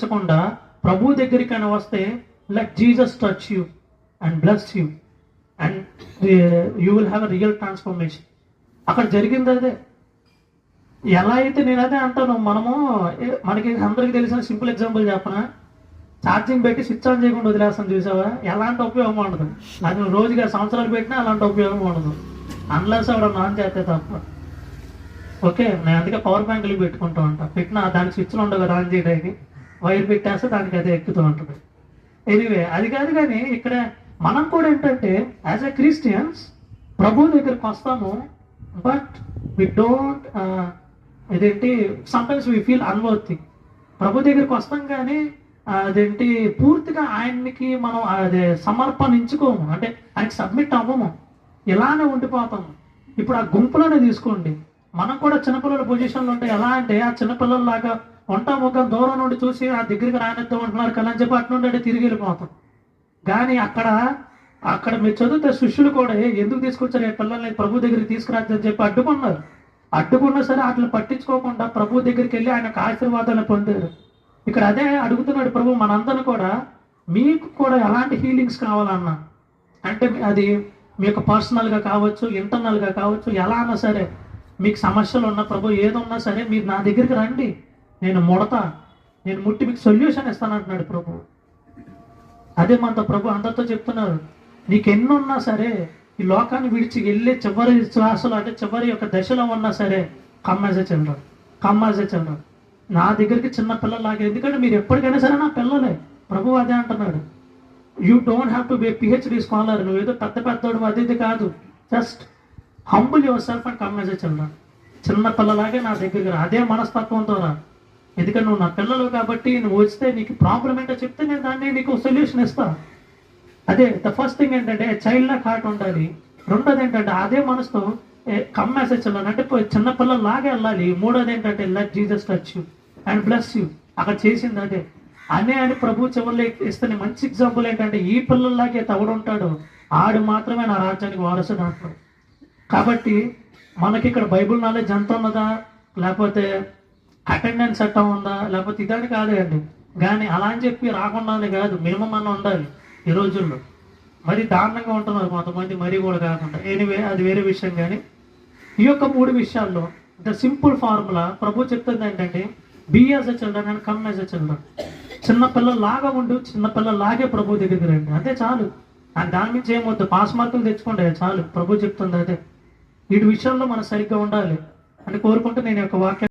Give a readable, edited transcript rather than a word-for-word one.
పెంచకుండా ప్రభు దగ్గరికి అని వస్తే let Jesus touch you and bless you and you will have a real transformation. అక్కడ జరిగింది అదే. ఎలా అయితే నేను అదే అంటాను, మనకి అందరికి తెలిసిన సింపుల్ ఎగ్జాంపుల్ చెప్పనా, ఛార్జింగ్ పెట్టి స్విచ్ ఆన్ చేయకుండా వదిలేస్తాను చూసావా, ఎలాంటి ఉపయోగం ఉండదు. అది రోజుగా సంవత్సరాలు పెట్టినా అలాంటి ఉపయోగం ఉండదు, అన్లెస్ ఆవిడ ఆన్ చేస్తే తప్ప. ఓకే, నేను అందుకే పవర్ బ్యాంకులు పెట్టుకుంటూ ఉంటాను. పెట్టినా దానికి స్విచ్లు ఉండవు కదా ఆన్ చేయడానికి, వైర్ పెట్టేస్తే దానికి అదే ఎక్కుతూ ఉంటుంది. ఎనీవే, అది కాదు. కానీ ఇక్కడ మనం కూడా ఏంటంటే యాజ్ ఎ క్రిస్టియన్స్ ప్రభు దగ్గరికి వస్తాము, but we don't sometimes we feel unworthy. ప్రభు దగ్గరికి వస్తాం కానీ పూర్తిగా ఆయనకి మనం అదే సమర్పణించుకోము, అంటే ఆయనకి సబ్మిట్ అవ్వము, ఇలానే ఉండిపోతాము. ఇప్పుడు ఆ గుంపులోనే తీసుకోండి, మనం కూడా చిన్నపిల్లల పొజిషన్లో ఉంటే ఎలా అంటే ఆ చిన్నపిల్లల్లాగా ఒక దూరం నుండి చూసి ఆ దగ్గరికి రానిద్దాం అంటున్నారు కదా అని చెప్పి అటు నుండి తిరిగి వెళ్ళిపోతాం. కానీ అక్కడ మీరు చదివితే శిష్యులు కూడా ఎందుకు తీసుకొచ్చారు ఈ పిల్లల్ని ప్రభు దగ్గరికి తీసుకురాద్దని చెప్పి అడ్డుకున్నా సరే అట్లా పట్టించుకోకుండా ప్రభు దగ్గరికి వెళ్ళి ఆయనకు ఆశీర్వాదాన్ని పొందారు. ఇక్కడ అదే అడుగుతున్నాడు ప్రభు మనందరిని కూడా, మీకు కూడా ఎలాంటి హీలింగ్స్ కావాలన్నా, అంటే అది మీకు పర్సనల్గా కావచ్చు, ఇంటర్నల్గా కావచ్చు, ఎలా అన్నా సరే మీకు సమస్యలు ఉన్న ప్రభు ఏదున్నా సరే మీరు నా దగ్గరికి రండి, నేను ముట్టి మీకు సొల్యూషన్ ఇస్తానంటున్నాడు ప్రభు. అదే మనతో ప్రభు అందరితో చెప్తున్నారు, నీకు ఎన్నున్నా సరే ఈ లోకాన్ని విడిచి వెళ్ళే చివరి శ్వాసలు, అంటే చివరి యొక్క దశలో ఉన్నా సరే కమ్ యాజ్ ఎ చిల్డ్రన్ నా దగ్గరికి చిన్న పిల్లలాగా. ఎందుకంటే మీరు ఎప్పటికైనా సరే నా పిల్లలే. ప్రభు అదే అంటున్నాడు, you don't have to be PhD scholar, నువ్వు ఏదో పెద్దోడు అది కాదు, just humble your self and come as a children. చిన్న పిల్లలాగే నా దగ్గరికి రా, అదే మనస్తత్వంతో రా. ఎందుకంటే నువ్వు నా పిల్లలు కాబట్టి నువ్వు వస్తే నీకు ప్రాబ్లం ఏంటో చెప్తే నేను దాన్ని నీకు సొల్యూషన్ ఇస్తాను. అదే ద ఫస్ట్ థింగ్ ఏంటంటే చైల్డ్ లాగా హార్ట్ ఉండాలి. రెండోది ఏంటంటే అదే మనసుతో కమ్ యాజ్ ఎ చిల్డ్రన్, అంటే చిన్న పిల్లలాగే వెళ్ళాలి. మూడోది ఏంటంటే let Jesus touch you and bless you. అక్కడ చేసింది అదే అని ప్రభు చివరిలో ఇస్తున్న మంచి ఎగ్జాంపుల్ ఏంటంటే ఈ పిల్లల్లాగే తవడుంటాడు ఆడు మాత్రమే నా రాజ్యానికి వారసుడు అంటాడు. కాబట్టి మనకి ఇక్కడ బైబుల్ నాలెడ్జ్ ఎంత ఉన్నదా, లేకపోతే అటెండెన్స్ ఎట్టా ఉందా, లేకపోతే ఇదని కాదే అండి. కానీ అలా అని చెప్పి రాకుండానే కాదు, మినిమం అన్న ఉండాలి. ఈ రోజుల్లో మరి దారుణంగా ఉంటున్నారు కొంతమంది, మరీ కూడా కాకుండా. ఎనీవే, అది వేరే విషయం. కానీ ఈ యొక్క 3 విషయాల్లో ద సింపుల్ ఫార్ములా ప్రభు చెప్తుంది ఏంటంటే be as a children and come as a children. చిన్నపిల్లలాగా ఉండు, చిన్నపిల్లలాగే ప్రభు దగ్గరికి రండి, అంతే చాలు. దాని నుంచి ఏమొద్దు, పాస్ మార్కులు తెచ్చుకోండి చాలు. ప్రభు చెప్తుంది అదే. వీటి విషయంలో మనం సరిగ్గా ఉండాలి అని కోరుకుంటూ నేను యొక్క వాక్యం